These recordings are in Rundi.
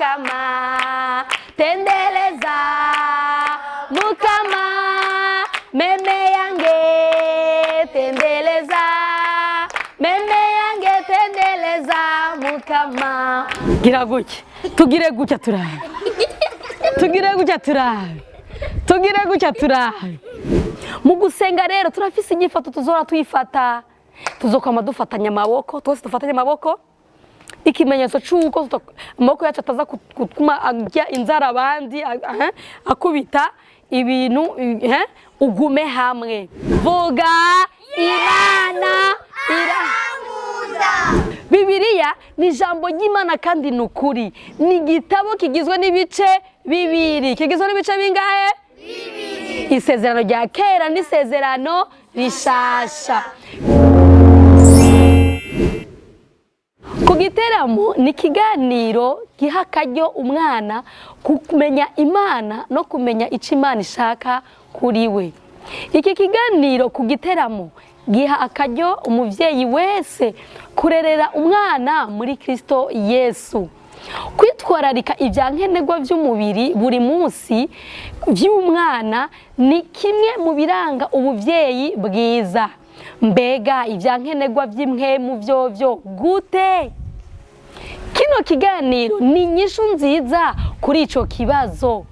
mukama, tendeleza mukama, meme yange tendeleza, meme yange tendeleza mukama. Gira gutya, tugire gutya turabe, tugire gutya turabe, tugire gutya turabe. Mu gusenga rero turafise inyifato tuzora tuyifata, tuzokama dufatanya amaboko, twese dufatanya amaboko, ikimenyetso cy'uko amaboko yacu ataza kutuma ajya inzara abandi akubita ibintu, ugume hamwe. Vuga Imana irakunda. Bibiriya ni ijambo ry'Imana kandi ni ukuri. Ni igitabo kigizwe n'ibice bibiri. Kigizwe n'ibice bingahe? Bibiri. Isezerano rya kera n'isezerano rishasha. Ku giteramo ni ikiganiro giha akaryo umwana kumenya Imana no kumenya icyo Imana ishaka kuri we. Iki kiganiro ku giteramo giha akaryo umuvyeyi wese kurerera umwana muri Kristo Yesu, kwitwararika ibyankenerwa by'umubiri buri munsi by'umwana ni kimwe mu biranga ubuvyeyi bwiza. Mbega ibyankenerwa by'imwemu byo gute? Kino kiganiro ni inyishu nziza kuri ico kibazo.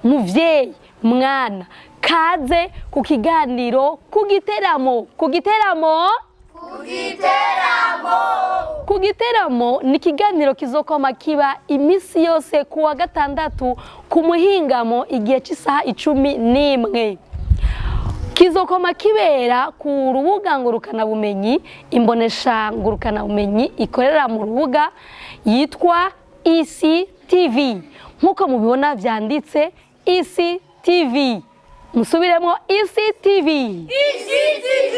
Muvyeyi, mwana, kaze ku kiganiro ku giteramo. Ku giteramo? Ku giteramo. Ku giteramo ni ikiganiro kizokoma kiba imisi yose ku wa gatandatu ku muhingamo igihe cy'isaha 11. Kizokoma kibera ku rubuga ngurukanabumenyi, imbonesha ngurukanabumenyi ikorera mu rubuga yitwa ICTV. Nkuko mubibona vyanditse ICTV. Musubiremo ICTV. ICTV.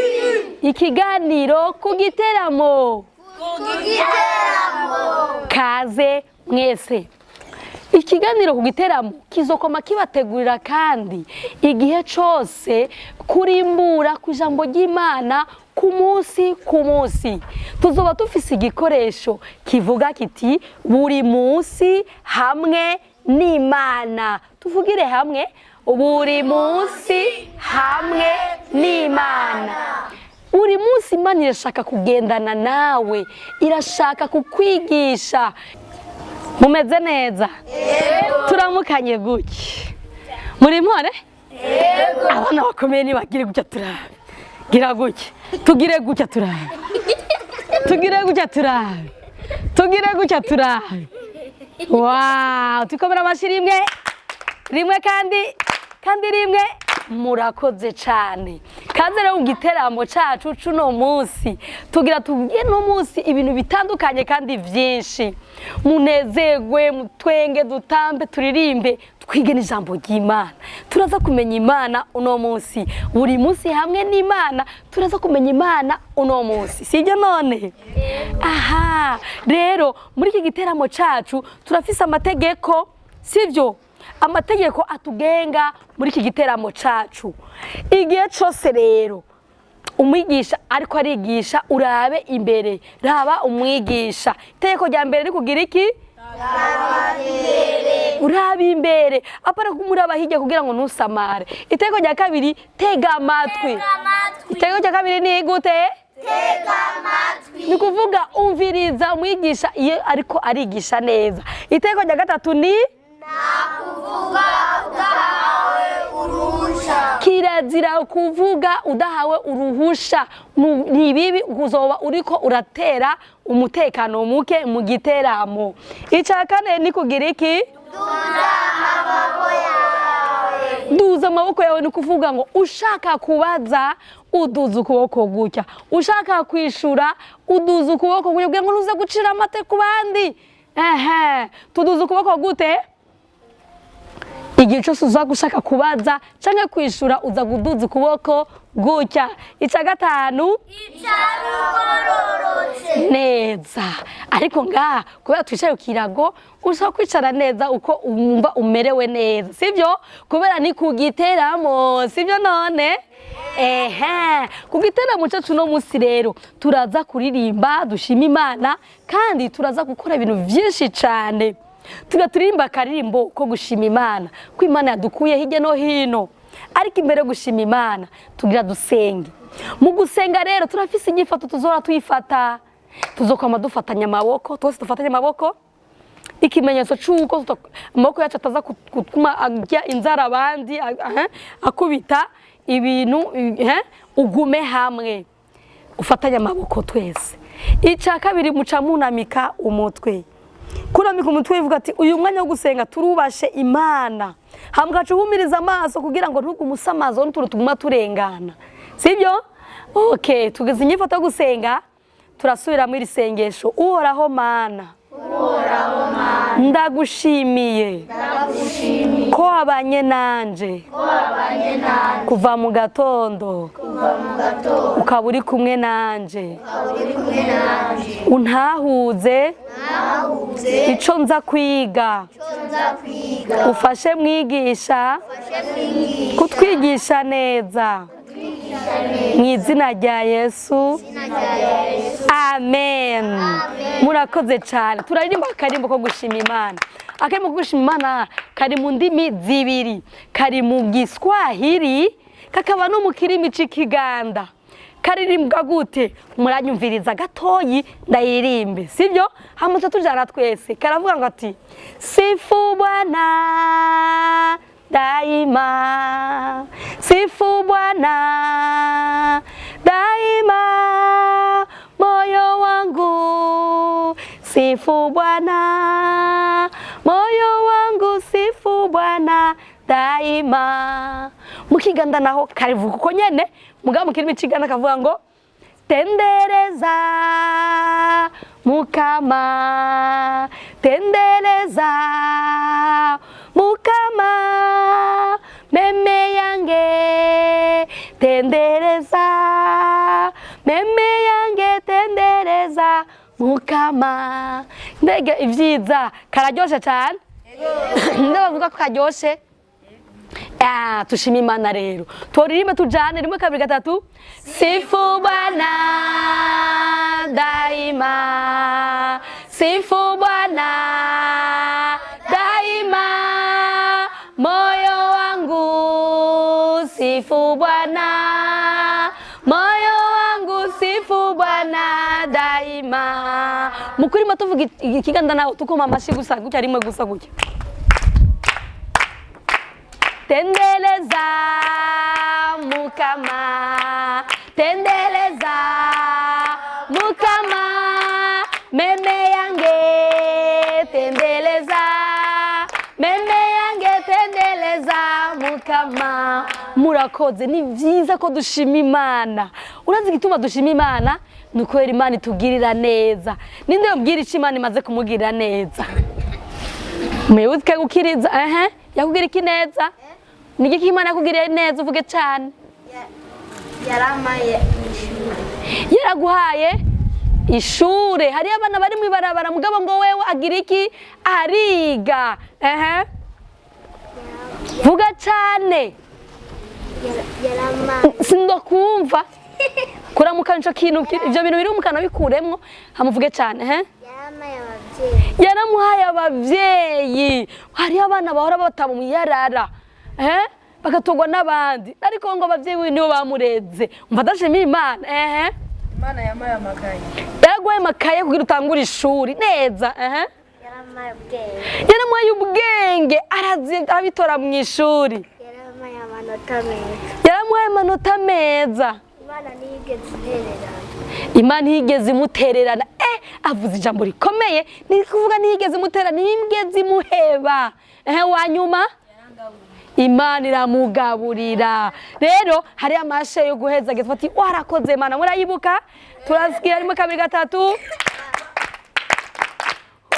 Ikiganiro ku giteramo. Ku giteramo. Kaze mwese. Ikiganiro ku giteramo kizokoma kibategurira kandi igihe cyose kurimbura ku ijambo ry'Imana ku munsi. Tuzoba tufise igikoresho kivuga kiti buri munsi hamwe n'Imana. Tuvugire hamwe, buri munsi hamwe n'Imana. Buri munsi Imana irashaka kugendana nawe, irashaka kukwigisha. Mumeze neza? Yego. Turamukanye guki? Muri mpore? Yego. Abana bakomeye ni bagire gutya turabe. Gira guki? Tugire gutya turabe. Tugire gutya turabe. Tugire gutya turabe. Wow, tukomera amashimwe. Rimwe kandi rimwe murakoze cyane. Kaze rero giteramo cacu cuno munsi tugira tugiye no munsi ibintu bitandukanye kandi vyinshi. Munezegwe, mutwenge, dutambe, turirimbe, twige n'ijambo ry'Imana. Turaza kumenya Imana uno munsi. Buri munsi hamwe n'Imana turaza kumenya Imana uno munsi. Sibyo none? Aha, rero muri iki giteramo cacu turafise amategeko, sivyo? Amategeko atugenga muri iki giteramo cacu. Igihe cyose rero umwigisha ariko arigisha urabe imbere, raba umwigisha. Itegeko rya mbere ni kugira iki? Urabe imbere, apara kumuraba hirya kugira ngo ntusamare. Itegeko rya kabiri, tega amatwi. Itegeko rya kabiri ni gute? Tega amatwi. Ni kuvuga umviriza umwigisha iyo ariko arigisha neza. Itegeko rya gatatu ni nakuvuga udahawe uruhusha. Kirazira kuvuga udahawe uruhusha. Ni bibi kuzoba uriko uratera umutekano muke mu giteramo. Icya kane ni kugira iki? Duza amaboko yawe. Duza amaboko yawe ni kuvuga ngo ushaka kubaza uduza ukuboko gutya, ushaka kwishura uduza ukuboko gutya ngo nuze gucira amate ku bandi. Tuduza ukuboko gute? Igihe cyose uza gushaka kubaza canke kwishura uza guduza ukuboko gutya. Icya gatanu, Iragororotse. Neza. Ariko ngaha kubera twicaye ukirago ushaka kwicara neza uko umva umerewe neza, sivyo? Kubera ni ku giteramo, sivyo none? Ku giteramo cyacu no munsi rero turaza kuririmba dushima Imana kandi turaza gukora ibintu byinshi cyane. turirimba akaririmbo ko gushima Imana ko Imana yadukuye hirya no hino, ariko imbere yo gushima Imana tugira dusenge. Mu gusenga rero turafise inyifato tuzora tuyifata, tuzokwama dufatanya amaboko, twese dufatanya amaboko, ikimenyetso cy'uko amaboko yacu ataza kutuma ajya inzara abandi, akubita ibintu, ugume hamwe, ufatanya amaboko twese. Icya kabiri muca munamika umutwe. Kunamika umutwe bivuga ati uyu mwanya wo gusenga turubashe Imana, hamwe humiriza amaso kugira ngo ntugumusamazo n'utuntu tuguma turengana, sibyo? Okay, tugeze inyifato yo gusenga, turasubira muri sengesho. Uhoraho Mana, ndagushimiye ko wabanye nanje kuva mu gatondo ukaba uri kumwe nanje, untahuze ico nza kwiga, ufashe mwigisha kutwigisha neza, mu izina rya Yesu, amen. Murakoze cyane. Turaririmba akarimbo ko gushima Imana. Akarimbo ko gushima Imana kari mu ndimi zibiri, kari mu Giswahili kakaba no mu kirimi c'Ikiganda. Karirimbwa gute? Muranyumviriza gatoyi ndayirimbe, sibyo? Hamwe tujana twese. Karavuga ngo ati sifu Bwana daima, sifu Bwana daima, moyo wangu sifu Bwana, moyo wangu sifu Bwana daima. Mu Kiganda naho karivuga uko nyene, mugabo mu kirimi c'Ikiganda kavuga ngo tendereza Mukama, tendereza Mukama, meme yange tendereza, meme yange tendereza Mukama. Mbega ivyiza kararyoshe cyane, ndabavuga ko karyoshe. Tushima Imana rero, turirimbe tujane rimwe kabiri gatatu. Sifu Bwana daima, sifu Bwana daima, moyo wangu sifu Bwana, moyo wangu sifu Bwana daima. Mukuri matuvuga Ikiganda nawe tukoma amashi gusa gutya rimwe gusa gutya. Tendeleza Mukama, tendeleza Mukama, meme yange tendeleza, meme yange tendeleza Mukama. Murakoze, ni vyiza ko dushima Imana. Urazi gituma dushima Imana? Nuko Imana itugirira neza. Ninde yobwira ico Imana imaze kumugirira neza? Mwibuke gukiriza, yakugira iki neza? Nigiki Imana yakugiriye neza uvuge cyane? Yaramaye ishuri. Yaraguhaye ishure. Hari abana bari mwibarabara mugabo ngo wewe agira iki? Ariga. Vuga cyane. Yaramaye. Sindokumva. Kuramuka nco kintu ivyo bintu biri umukana bikuremwo hamuvuge cyane. Yaramaye abavyeyi. Yaramuhaye abavyeyi. Hari abana bahora batamu mu Irera. Bakatogwa n'abandi, ariko ngo abavyeyi nibo bamureze. Umva dashima Imana. Imana yamaye amakaye. Yaraguhaye amakaye kugira utangure ishuri neza. Yaramaye ubwenge. Yaramuhaye ubwenge, arazi abitora mu ishuri. Yaramaye amanota meza. Yaramuhaye amanota meza. Imana ntiyigeze intererana. Imana ntiyigeze imutererana. Avuze ijambo rikomeye, ni kuvuga ntiyigeze imutererana, ntiyigeze imuheba. Wanyuma Imana iramugaburira. Rero hari amashe yo guheza gifati warakoze Imana, murayibuka? Turasigira rimwe kabiri gatatu.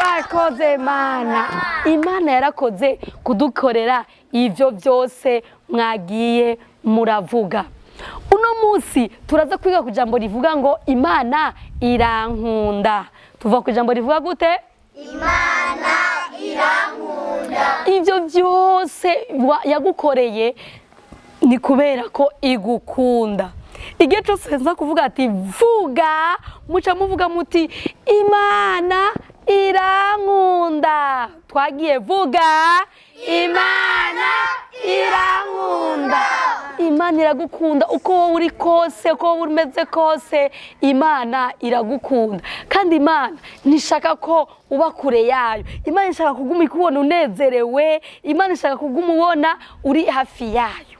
Warakoze Imana. Imana yarakoze kudukorera ivyo byose mwagiye muravuga. Uno munsi turaza kwiga ku jambo rivuga ngo Imana irankunda. Tuva ku jambo rivuga gute? Imana irankunda. Ivyo byose yagukoreye ni kubera ko igukunda. Igihe cyose nza kuvuga ati vuga, muca muvuga muti Imana irankunda. twagiye vuga Imana irankunda. Imana iragukunda uko wowe uri kose, uko wowe umeze kose, Imana iragukunda. Kandi Imana nishaka ko uba kure yayo. Imana ishaka kuguma ikubona unezerewe. Imana ishaka kuguma ubona uri hafi yayo.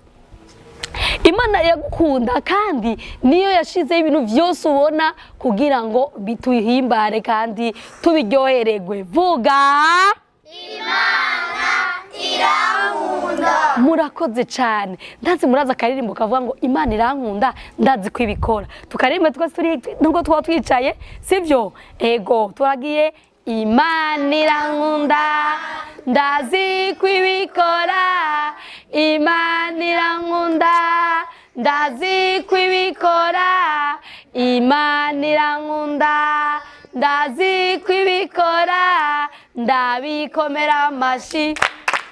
Imana iragukunda kandi niyo yashizeho ibintu byose ubona kugira ngo bituhimbare kandi tubiryohererwe. Vuga Imana irankunda. Murakoze cyane. Ndazi muraza akaririmbo kavuga ngo Imana irankunda, ndazi ko ibikora. Tukaririmba twese turi nubwo twaba twicaye, sivyo? Ego twagiye Imana irankunda, ndazi ko ibikora. Imana irankunda, ndazi ko ibikora. Imana irankunda, ndazi ko ibikora. Ndabikomera amashi,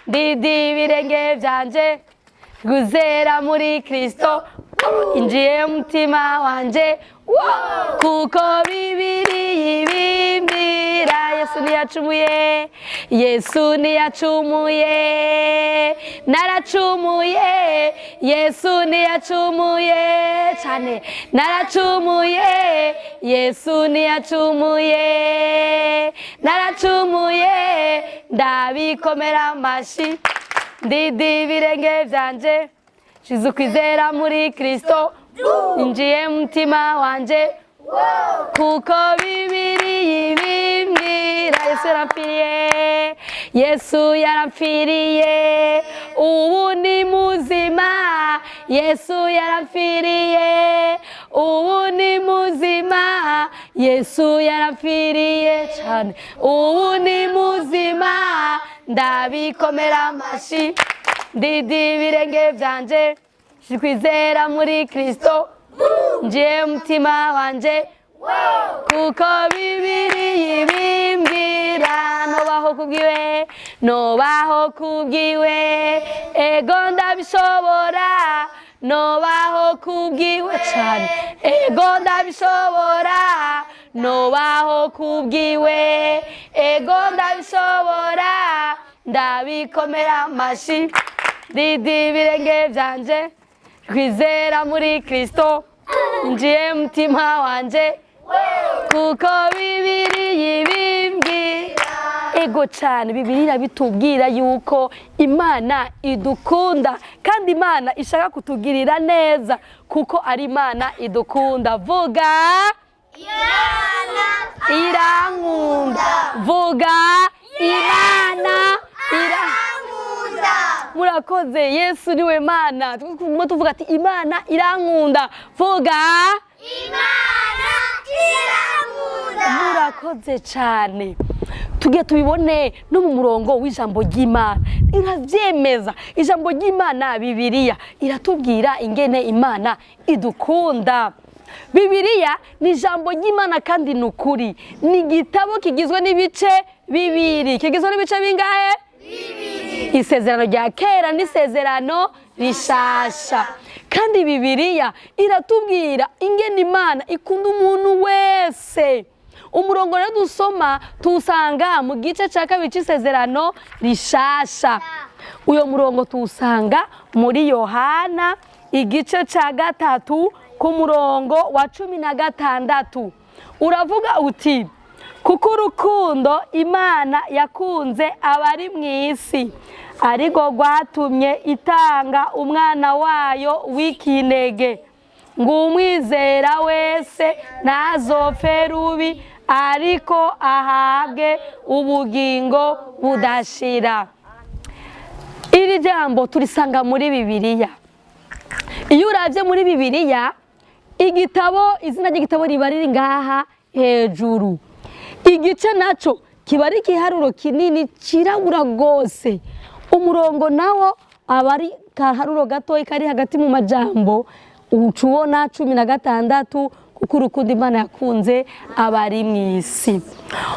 ndidi ibirenge byanje, guzera muri Kristo, injiye mutima wanje, kuko Bibiriya ibimbwira. Yesu ntiyacumuye, Yesu ntiyacumuye, naracumuye. Yesu ntiyacumuye cyane, naracumuye. Yesu ntiyacumuye, naracumuye. Ndabikomera amashi, ndidi ibirenge byanje, shize ukwizera muri Kristo, injiye mutima wanje, kuko Bibiriya ibimbwira. Yesu yarampfiriye, Yesu yarampfiriye, ubu ni muzima. Yesu yarampfiriye, ubu ni muzima. Yesu yarampfiriye cyane, ubu ni muzima. Ndabikomera amashi, ndidi ibirenge byanje, kwizera muri Kristo, nje mutima wanje, kuko Bibiriya ibimbwira. Nobaho kubwiwe, nobaho kubwiwe, ego ndabishobora. Nobaho kubwiwe cyane, ego ndabishobora. Nobaho kubwiwe, ego ndabishobora. Ndabikomera amashi, ndidi ibirenge byanje, kwizera muri Kristo, njiye mutima wanje, kuko Bibiriya ibimbwira. Ego cyane, Bibiriya bitubwira yuko Imana idukunda kandi Imana ishaka kutugirira neza kuko ari Imana idukunda. Vuga Imana irankunda. Vuga Imana irankunda. Murakoze. Yesu niwe Mana. Tuvuga ati Imana irankunda. Vuga Imana irankunda. Murakoze cyane. Tugiye tubibone no mu murongo w'ijambo ry'Imana. Iravyemeza. Ijambo ry'Imana Bibiriya iratubwira ingene Imana idukunda. Bibiriya ni ijambo ry'Imana kandi ni ukuri. Ni igitabo kigizwe n'ibice bibiri. Kigizwe n'ibice bingahe? Bibiri. Isezerano rya kera n'isezerano rishasha. Kandi Bibiriya iratubwira ingene Imana ikunda umuntu wese. Umurongo rero dusoma tuwusanga mu gice cya kabiri cy'isezerano rishasha. Uyo murongo tuwusanga muri Yohana igice cya 3 ku murongo wa 16. Uravuga uti, kuko urukundo Imana yakunze abari mu isi, ariko rwatumye itanga umwana wayo w'ikinege, ngo umwizera wese ntazopfe rubi, ariko ahabwe ubugingo budashira. Iri jambo turisanga muri Bibiriya. Iyo uravye muri Bibiriya, igitabo, izina ry'igitabo riba riri ngaha hejuru. Igice naco kiba ari igiharuro kinini cirabura gose. Umurongo nawo aba ari kaharuro gato kari hagati mu majambo, ucubona 16, kuko urukundo Imana yakunze abari mu isi.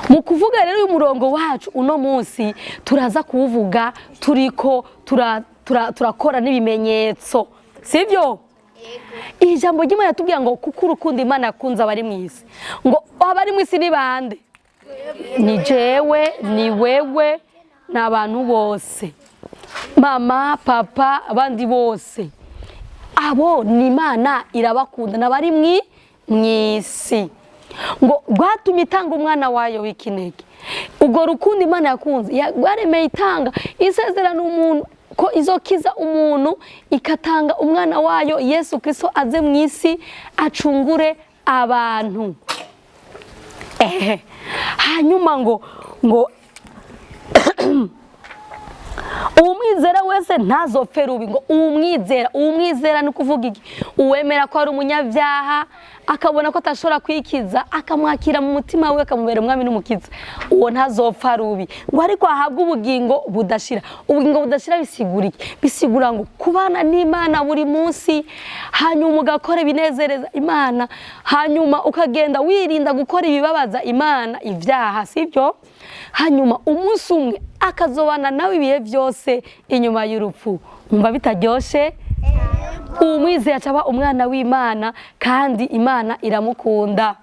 Mu kuvuga rero uyu murongo wacu uno munsi turaza kuvuga turiko turakora n'ibimenyetso, sivyo? Ijambo ry'Imana yatubwira ngo kuko urukundo Imana yakunze abari mu isi. Ngo abari mu isi ni bande? Ni jewe, ni wewe, n'abantu bose, mama papa abandi bose, abo ni Imana irabakunda n'abari mw'isi, ngo rwatumye itanga umwana wayo w'ikinege. Ubwo rukundo Imana yakunze yaremeye itanga isezerano umuntu ko izokiza umuntu, ikatanga umwana wayo Yesu Kristo aze mw'isi acungure abantu. Hanyuma ngo umwizera wese ntazopfe rubi, ngo umwizera ni kuvuga iki? Uwemera ko ari umunyabyaha akabona ko atashobora kwikiza, akamwakira mu mutima we akamubera umwami n'umukiza, uwo ntazopfa rubi, ngo ariko ahabwe ubugingo budashira. Ubugingo budashira bisigura iki? Bisigura ngo kubana n'Imana buri munsi, hanyuma ugakora ibinezereza Imana, hanyuma ukagenda wirinda gukora ibibabaza Imana, ibyaha, sibyo? Hanyuma umunsi umwe akazobana nawe ibihe byose inyuma y'urupfu. Umva bitaryoshe? Umwizera acaba umwana w'Imana kandi Imana iramukunda.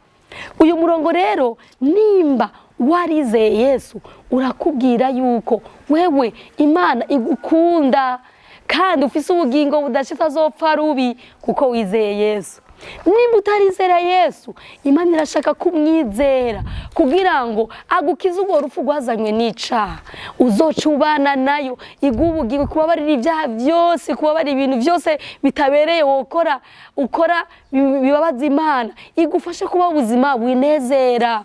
Uyu murongo rero, nimba warizeye Yesu, urakubwira yuko wewe Imana igukunda kandi ufise ubugingo budashira azopfa rubi kuko wizeye Yesu. Nimba utarizera Yesu, Imana irashaka kumwizera kugira ngo agukize ubwo rupfu rwazanywe n'icaha, uzocubana nayo, igubugiwe kubabarira ibyaha byose, kubabarira ibintu byose bitabereye ukora bibabaza Imana, igufashe kuba ubuzima winezera.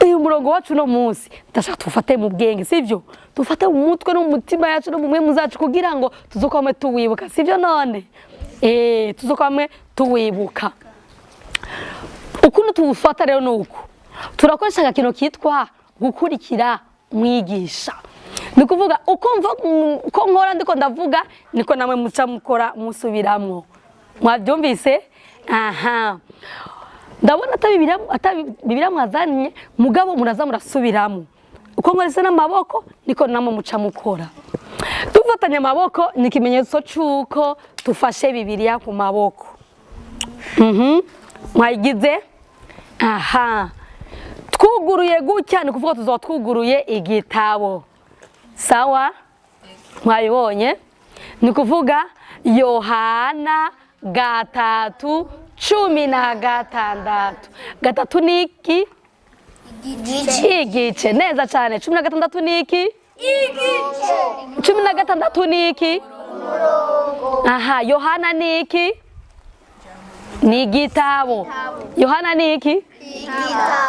Uyu murongo wacu no munsi ndashaka tufate mu bwenge, sivyo? Tufate mu mutwe no mu mutima yacu no mu mwe muzacu kugira ngo tuzokome tuwibuka, sivyo none? Tuzokame tuwibuka. Ukuntu tufata rero nuko turakoresha agakino kitwa gukurikira mwigisha. Ni kuvuga uko nkora ndiko ndavuga niko namwe muca mukora musubiramwo. Mwabyumvise? Aha. Ndabona Bibiriya mwazanye mugabo muraza murasubiramo. Uko nkorese n'amaboko niko namwe muca mukora. Tufatanya amaboko ni ikimenyetso cy'uko tufashe Bibiriya ku maboko. Mwayigize? Aha. Twuguruye gutya ni kuvuga tuzoba twuguruye igitabo. Sawa? Mwayibonye? Ni kuvuga Yohana 3:16. Gatatu ni iki? Igice. Neza cyane. 16 ni iki? Igice. 16 ni iki? Aha, Yohana ni iki? Ni igitabo. Yohana ni iki?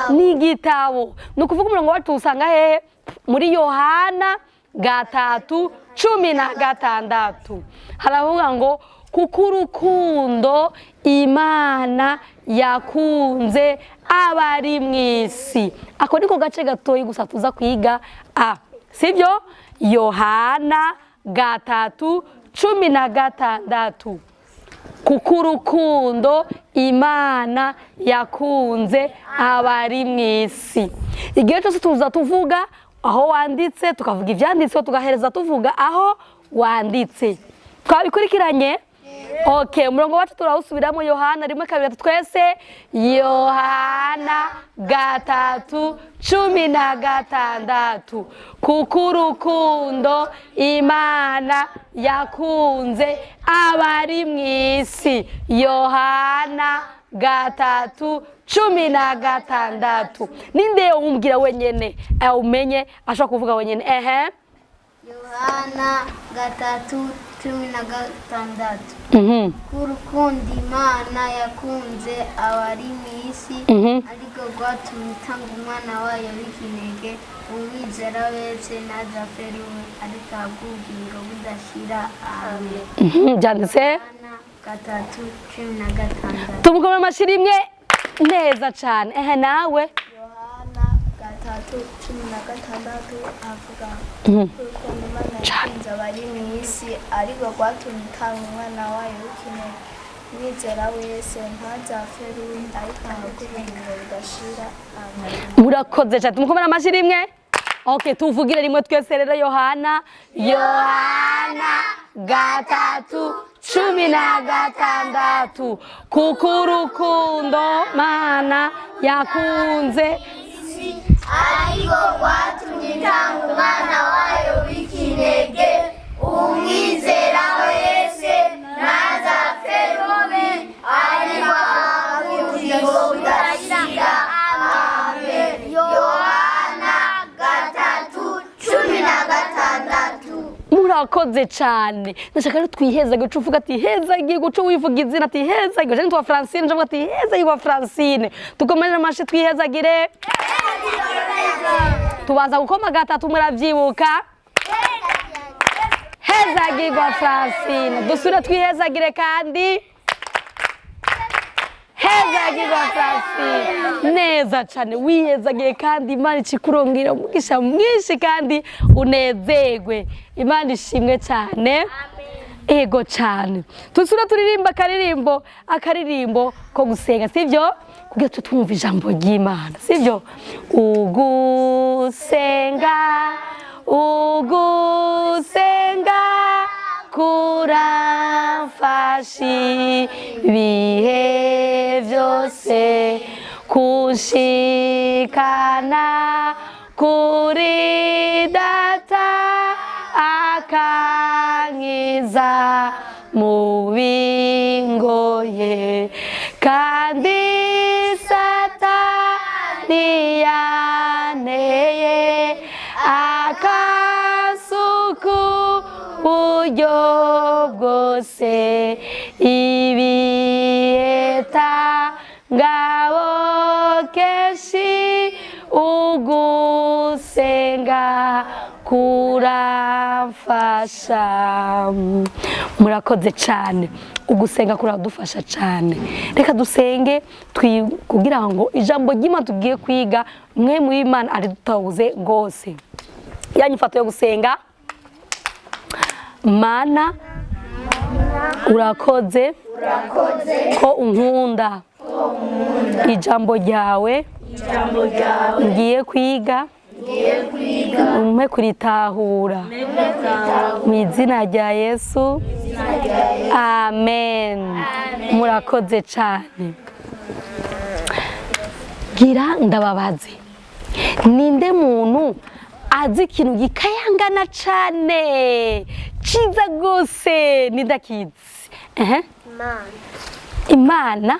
Ni igitabo. Ni ukuvuga umurongo wacu usanga hehe? Muri Yohana 3:16. Haravuga ngo kuko urukundo Imana yakunze abari mw'isi. Ako niko gace gatoyi gusa tuza kwiga sibyo? Yohana 3:16. Kuko urukundo Imana yakunze abari mw'isi. Igihe cyose tuza tuvuga aho wanditse, tukavuga ivyanditswe, tugahereza tuvuga aho wanditse. Twabikurikiranye? Okay, umurongo wacu turawusubiramo. Yohana 1:2 twese. Yohana 3:16. Kuko urukundo Imana yakunze abari mw'isi. Yohana 3:16. Ninde umbwira wenyene umenye ashaka kuvuga wenyene? Yohana 3:16. Urukundo Imana yakunze abari mw'isi, ariko rwatumye itanga umwana wayo w'ikinege, umwizera wese ntazapfe rubi, ariko ahabwe ubugingo budashira. Amen. Byanditse? Yohana 3:16. Tumukome amashyi rimwe neza cyane. Nawe? Yohana 3:16 avuga urukundo Imana yakunze abari mw'isi, ariko rwatumye itanga umwana wayo w'ikinege, umwizera wese ntazapfe rubi, ariko ahabwe ubugingo budashira. Amen. Murakoze cyane. Tumukomere amashyi rimwe. Okay, tuvugire rimwe twese rero. Yohana 3:16. Kuko urukundo Imana yakunze ariko rwatumye itanga umwana urakoze cyane ndashaka rero twihezage uca uvuga ati hezage guca wivuga izina ati hezage je ntwa Francine je ati hezage kwa Francine tukomeje amashi twihezagire tubaza gukoma gatatu muravyibuka hezage kwa Francine dusura twihezagire kandi hezage kwa Francine neza cyane wihezagiye kandi Imana icikurongera umugisha mwinshi kandi unezegwe Imana ishimwe cyane ego cyane tusura turirimba akaririmbo ko gusenga sivyo kugira twumva ijambo ry'Imana sivyo ugusenga kuramfashi bihe vyose kunshikana kuri data akankiza mu bingoye kandi satani yanteye akasuku buryo bwose ibiheta ngabo kenshi ugusenga kuramfasha murakoze cyane ugusenga kuradufasha cyane reka dusenge kugira ngo ijambo ry'Imana tugiye kwiga mwe mu Imana ari dutabuze gose yanyifato yo gusenga Mana urakoze ko unkunda ijambo ryawe ngiye kwiga umpe kuritahura mu izina rya Yesu amen murakoze cyane gira ndababaze ninde muntu azi ikintu gikayangana cyane ciza gose nidakizi Imana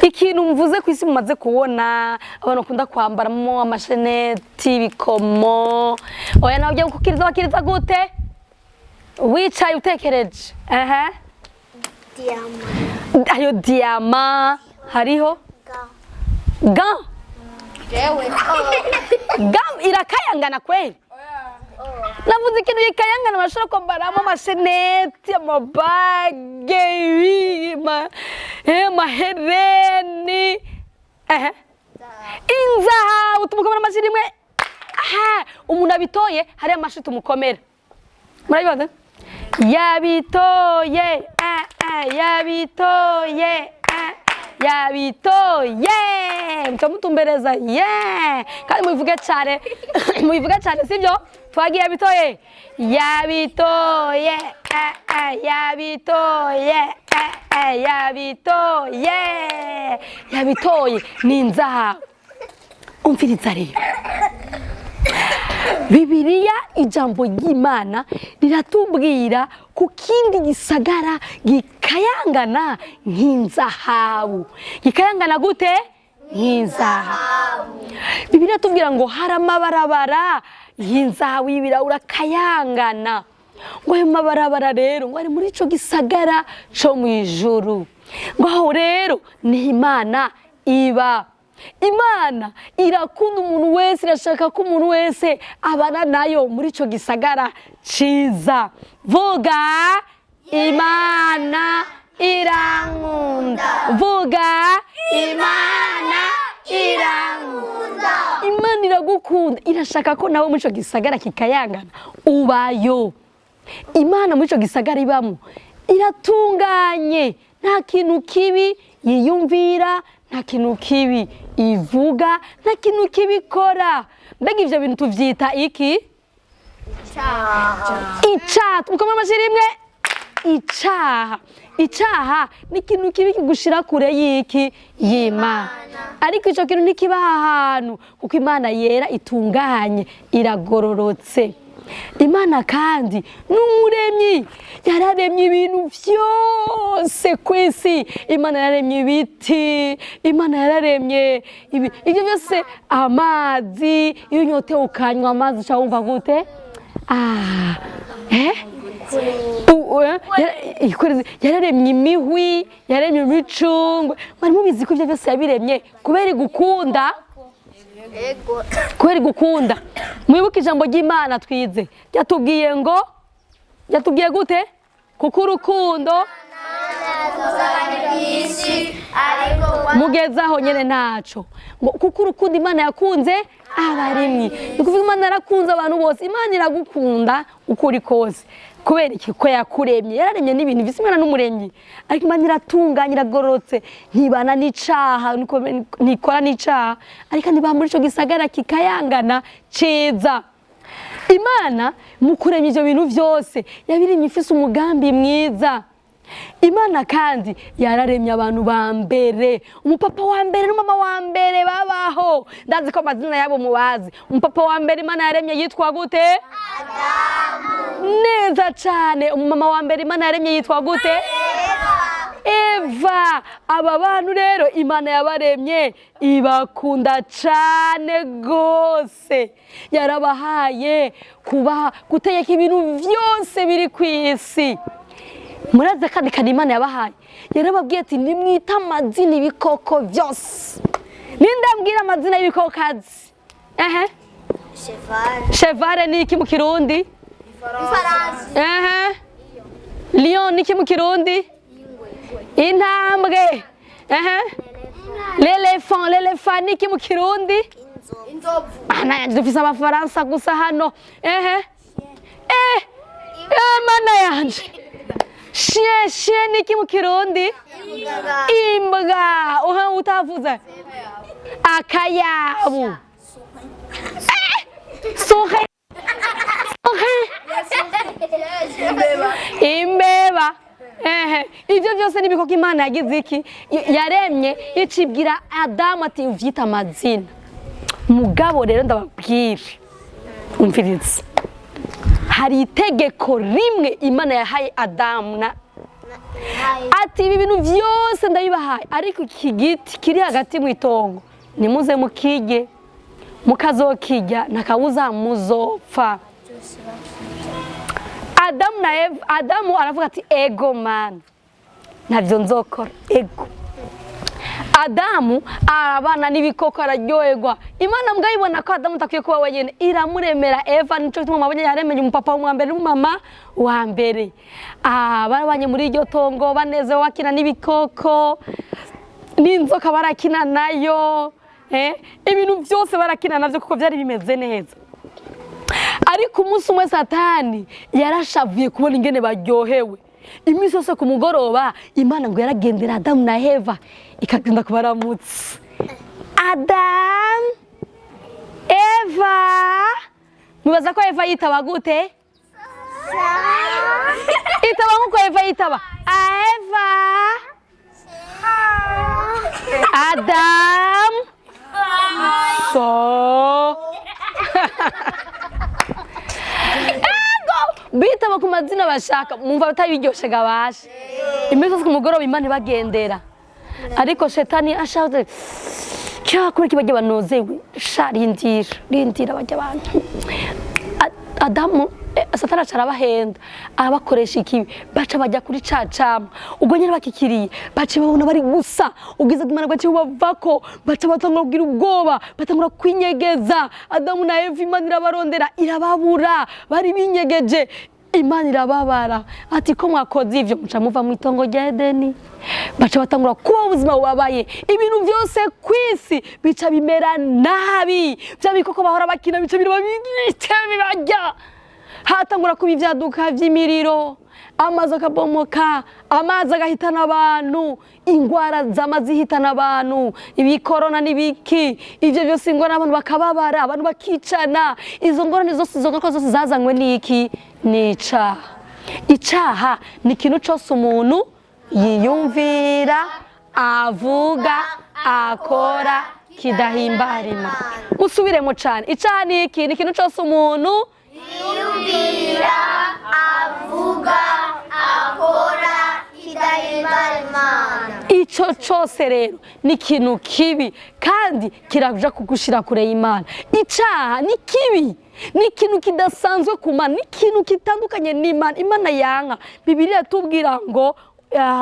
ikintu mvuze kwisi mumaze kubona abantu kunda kwambaramo amasheneti bikomo oya nawe ujya gukiriza bakiriza gute wicaye utekereje ayo diama hariho ga irakayangana kweli navuze ikintu gikayangana bashobora kwambaramo amasheneti amabage mahereni inzahabu tumukomera amashyi rimwe umuntu abitoye hariya amashyi tumukomera murabibaza yabitoye mutumbereza kandi mubivuge cyane sibyo twagiye yabitoye ni inzahabu umviriza rero Bibiriya ijambo ry'Imana riratubwira ku kindi gisagara gikayangana nk'inzahabu gikayangana gute nk'inzahabu Bibiriya tubwira ngo hari amabarabara y'inzahabu y'ibirahuri akayangana ngo ayo mabarabara rero ngo ari muri ico gisagara co mw'ijuru ngo aho rero ni Imana iba Imana irakunda umuntu wese irashaka ko umuntu wese abana nayo muri ico gisagara ciza vuga Imana irankunda vuga Imana irankunda Imana iragukunda irashaka ko nawe muri ico gisagara kikayangana ubayo Imana muri ico gisagara ibamo iratunganye nta kintu kibi yiyumvira nta kintu kibi ivuga nta kintu kibi ikora mbega ivyo bintu tuvyita iki icaha mukomere amashyi rimwe icaha ni ikintu kibi kigushira kure y'iki y'Imana ariko ico kintu ntikiba ahantu kuko Imana yera itunganye iragororotse Imana kandi n'Umuremyi yararemye ibintu vyose kwisi Imana yararemye ibiti Imana yararemye ibyo byose amazi iyo nyote ukanywa amazi uca wumva gute yararemye imihwi, yararemye imicungwe. Mwari mubizi ko ivyo byose yabiremye kubera gukunda? Kubera gukunda. Mwibuke ijambo ry'Imana twize ryatubwiye ngo, ryatubwiye gute? Kuko urukundo mugezaho nyene ntaco, ngo kuko urukundo Imana yakunze abarimyi. Ni kuvuga Imana yarakunze abantu bose. Imana iragukunda ukuri kose. Kubera iki? Ko yakuremye, yararemye n'ibintu bisa Imana n'Umuremyi. Ariko Imana iratunganye, iragororotse, ntibana n'icaha, ntikora n'icaha, ariko niba muri ico gisagara kikayangana ciza. Imana mu kuremya ivyo bintu vyose yabiremye ifise umugambi mwiza. Imana kandi yararemye abantu ba mbere, umupapa wa mbere n'umama wa mbere babaho. Ndazi ko amazina yabo mubazi. Umupapa wa mbere Imana yaremye yitwa gute? Adamu. Neza cyane. Umumama wa mbere Imana yaremye yitwa gute? Eva. Aba bantu rero Imana yabaremye ibakunda cyane gose, yarabahaye kubaha gutegeka ibintu byose biri ku isi. Muraze kandi Imana yabahaye, yarababwiye ati nimwita amazina ibikoko byose. Nindambwira amazina y'ibikokazi? Chevale ni iki mu Kirundi? Ifaransa. Lion ni iki mu Kirundi? Intambwe. L'elephant ni iki mu Kirundi? Inzovu. Ana dufise abafaransa gusa hano. Mana yanje. Chien ni iki mu Kirundi? Imbwa. Oha utavuze? Akayabu. Sohe. Imbeba. Ivyo byose nibikoko Imana yagize iki? Yaremye icibwira Adamu ati uvyita amazina. Mugabo rero ndababwira, umvirize, hari itegeko rimwe Imana yahaye Adamu ati ibi bintu byose ndabibahaye, ariko iki giti kiri hagati mu itongo nimuze mukige, mukazokijya ntakabuza muzopfa. Adamu aravuga ati ego man, ntabyo nzokora, ego. Adamu arabana n'ibikoko araryoherwa. Imana mbwayibona ko Adamu takwiye kuba wenyene, iramuremera Eva. Nico gituma mabonye yaremeye umupapa wa mbere n'umama wa mbere. Barabanye muri iryo tongo baneze wakina n'ibikoko, n'inzoka barakina nayo, ibintu byose barakina navyo kuko byari bimeze neza. Ariko umunsi umwe Satani yarashavuye kubona ingene baryohewe. Imisi yose ku mugoroba Imana ngo yaragendera Adamu na Eva ikagenda kubaramutsa. Adam, Eva. Mubaza ko Eva yitaba gute? Itaba nkuko Eva yitaba. Eva. Adam. So. Bitaba ku mazina bashaka, mumva batabiryoshe gabashe. Imisi yose ku mugoroba Imana ibagendera. Ariko Shetani ashaje cyakora kibajya banozewe, rindira bajya abantu. Adamu Satani arabahenda, abakoresha ikibi, baca bajya kuri cacama. Ubwo nyine bakikiriye, baca babona bari gusa, ugize Imana gwace bavako, baca batangura kugira ubwoba, batangura kwinyegeza. Adamu na Eva Imana irabarondera, irababura, bari binyegeje. Imana irababara ati ko mwakoze ivyo muca muva mu itongo rya Edeni. Baca batangura kuba ubuzima bubabaye, ibintu byose kwisi bica bimera nabi. Bya bikoko bahora bakina bica birabigite bibajya. Hatangura kuba ivyaduka vy'imiriro, amazi akabomoka, amazi agahitana abantu, ingwara zamazi hitana abantu, ibikorona n'ibiki. Ivyo byose ingorane abantu bakababara, abantu bakicana. Izo ngorane zose zazanywe n'iki? Nica. Icaha ni ikintu cyose umuntu yiyumvira, avuga, akora kidahimbara Imana. Musubiremo cyane. Icaha ni iki? Ni ikintu cyose umuntu yiyumvira, avuga, akora kidahimbara Imana. Ico cose rero ni ikintu kibi kandi kiraja kugushira kure y'Imana. Icaha ni kibi, ni ikintu kidasanzwe ku Mana, ni ikintu kitandukanye n'Imana. Imana yanka. Bibiriya tubwira ngo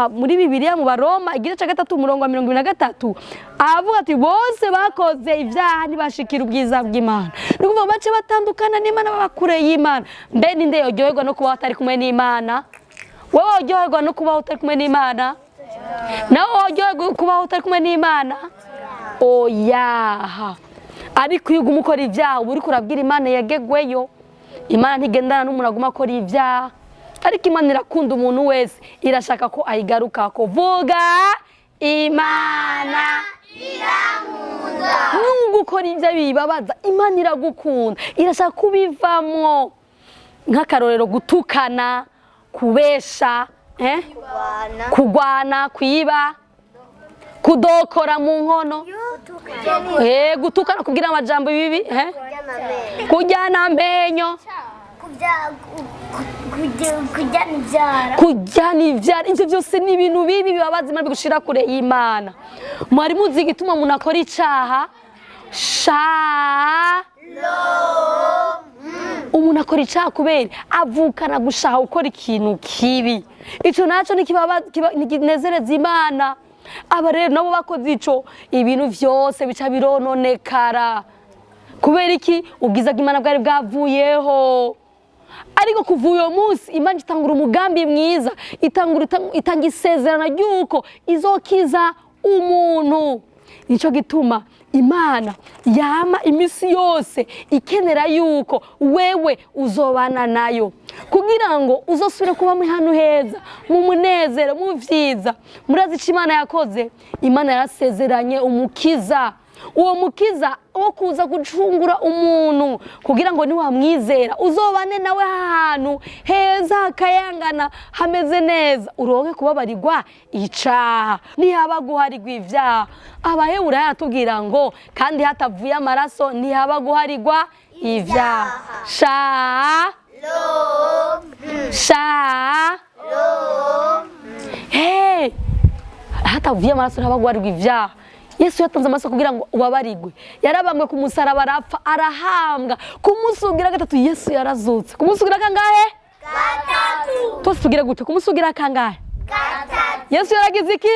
muri Bibiriya mu Baroma igice ca 3 umurongo wa 23 avuga ati bose bakoze ivyaha ntibashikira ubwiza bw'Imana. Nukuvuga bace batandukana n'Imana babakure y'Imana. Mbe ninde yoryoherwa no kuba atari kumwe n'Imana? Wowe uryoherwa no kuba utari kumwe n'Imana? Nawe uryoherwa kuba utari kumwe n'Imana? Oya. Ariko iyo umukora ivyaha uri kurabwira Imana yagegweyo. Imana ntigendana n'umuntu aguma akora ivyaha. Ariko Imana irakunda umuntu wese, irashaka ko ayigarukako. Vuga Imana Iramunda. nubwo ukora ivyo bibabaza, Imana iragukunda, irashaka kubivamwo. Nk'akarorero gutukana, kubesha, kugwana, kwiba, kudokora mu nkono, gutukana, kugira amajambo bibi, kujyana amenyo, kujyana ivyara. Ivyo vyose ni ibintu bibi bibabaza Imana, bigushira kure y'Imana. Mwari muzi igituma umuntu akora icaha? Umuntu akora icaha kubera avukana gushaka gukora ikintu kibi. Ico naco nikinezereza Imana. Aba rero nabo bakoze ico, ibintu vyose bica birononekara. Kubera iki? Ubwiza bw'Imana bwari bwavuyeho. Ariko kuva uyo munsi Imana itangura umugambi mwiza, itanga isezerano ry'uko izokiza umuntu. Nico gituma Imana yama imisi yose ikenera yuko wewe uzobana nayo, kugira ngo uzosubire kuba muri hano heza, mu munezero, mu vyiza. Murazi ico Imana yakoze? Imana yarasezeranye umukiza. Uwo mukiza wo kuza gucungura umuntu, kugira ngo niwamwizera uzobane nawe ahantu heza hakayangana hameze neza, uronke kubabarirwa icaha ntihaba guharirwa ivyaha. Abaheburayo yatubwira ngo kandi hatavuye amaraso ntihaba guharirwa ivyaha. Hatavuye amaraso ntihaba guharirwa ivyaha. Yesu yatanze amaraso kugira ngo ubabarirwe. Yarabambwe ku musaraba, arapfa, arahambwa. Ku munsi ugira gatatu Yesu yarazutse. Ku munsi ugira kangahe? Gatatu. Twese tugire gute? Ku munsi ugira kangahe? Gatatu. Yesu yaragize iki?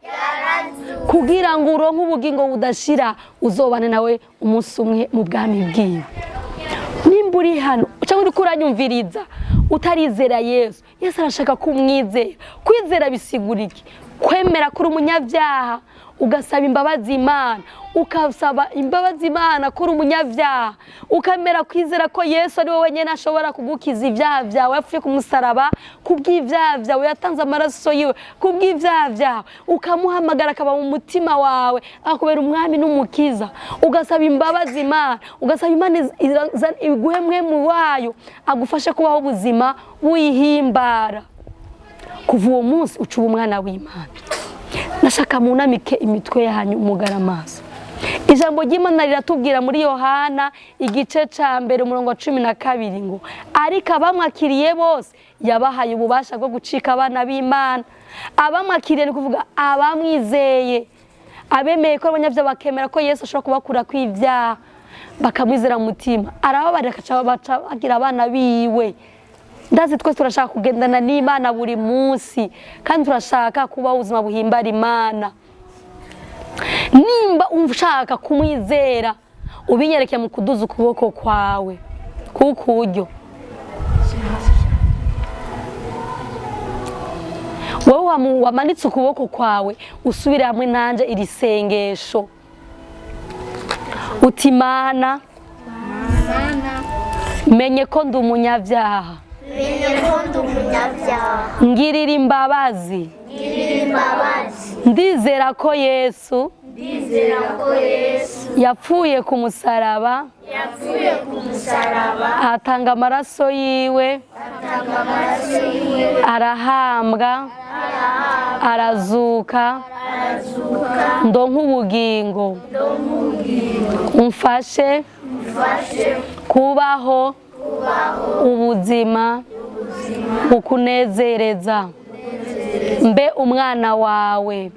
Yarazutse. Kugira ngo uronke ubugingo budashira, uzobane nawe umunsi umwe mu bwami bwiwe. Nimba uri hano cyangwa uri kuranyumviriza utarizera Yesu, Yesu arashaka kumwizera. Kwizera bisigura iki? Kwemera kuri umunyavyaha, ugasaba imbabazi Imana, ukasaba imbabazi Imana kuri umunyavyaha, ukamera kwizera ko Yesu ari we wenyene ashobora kugukiza ivyaha vyawe. Yapfuye ku musaraba kubw'ivyaha vyawe, yatanze amaraso yiwe kubw'ivyaha vyawe, ukamuhamagara akaba mu mutima wawe, akubera umwami n'umukiza. Ugasaba imbabazi Imana, ugasaba Imana iguhe mwemu wayo agufashe kubaho ubuzima buyihimbara. Kuva uwo munsi ucuba umwana w'Imana. Nashaka munamike imitwe yanyu umugara amaso. Ijambo ry'Imana riratubwira muri Yohana igice ca mbere umurongo wa 12 ngo ariko abamwakiriye bose yabahaye ububasha bwo gucika abana b'Imana. Abamwakiriye ni kuvuga abamwizeye, abemeye ko abanyavyaha bakemera ko Yesu ashobora kubakura kw'ivyaha, bakamwizera mu mutima, arababarira akaca bagira abana biwe. Ndazi twese turashaka kugendana n'Imana buri munsi, kandi turashaka kuba ubuzima buhimbara Imana. Nimba ushaka kumwizera, ubinyerekeye mu kuduza ukuboko kwawe kukuryo. Wowe wamanitse ukuboko kwawe, usubire hamwe nanje iri sengesho. Uti Mana, menye ko ndi umunyavyaha, ngirira imbabazi, ndizera ko Yesu yapfuye ku musaraba, atanga amaraso yiwe, arahambwa, arazuka, ndonka ubugingo, umfashe kubaho ubuzima bukunezereza. mbe umwana wawe.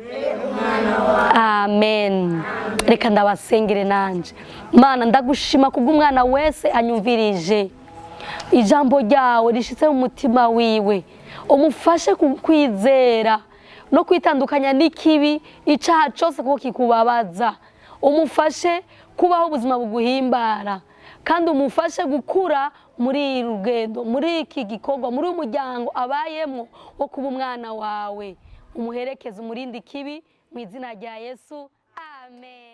Amen. Reka ndabasengere nanje. Mana ndagushima kubw'umwana wese anyumvirije ijambo ryawe rishitse mu mutima wiwe, umufashe kwizera no kwitandukanya n'ikibi icaha cyose kuko kikubabaza, umufashe kubaho ubuzima buguhimbara, kandi umufashe gukura muri rugendo, muri iki gikorwa, muri umuryango abayemo wo kuba umwana wawe. Umuherekeze umurindi kibi mu izina rya Yesu. Amen.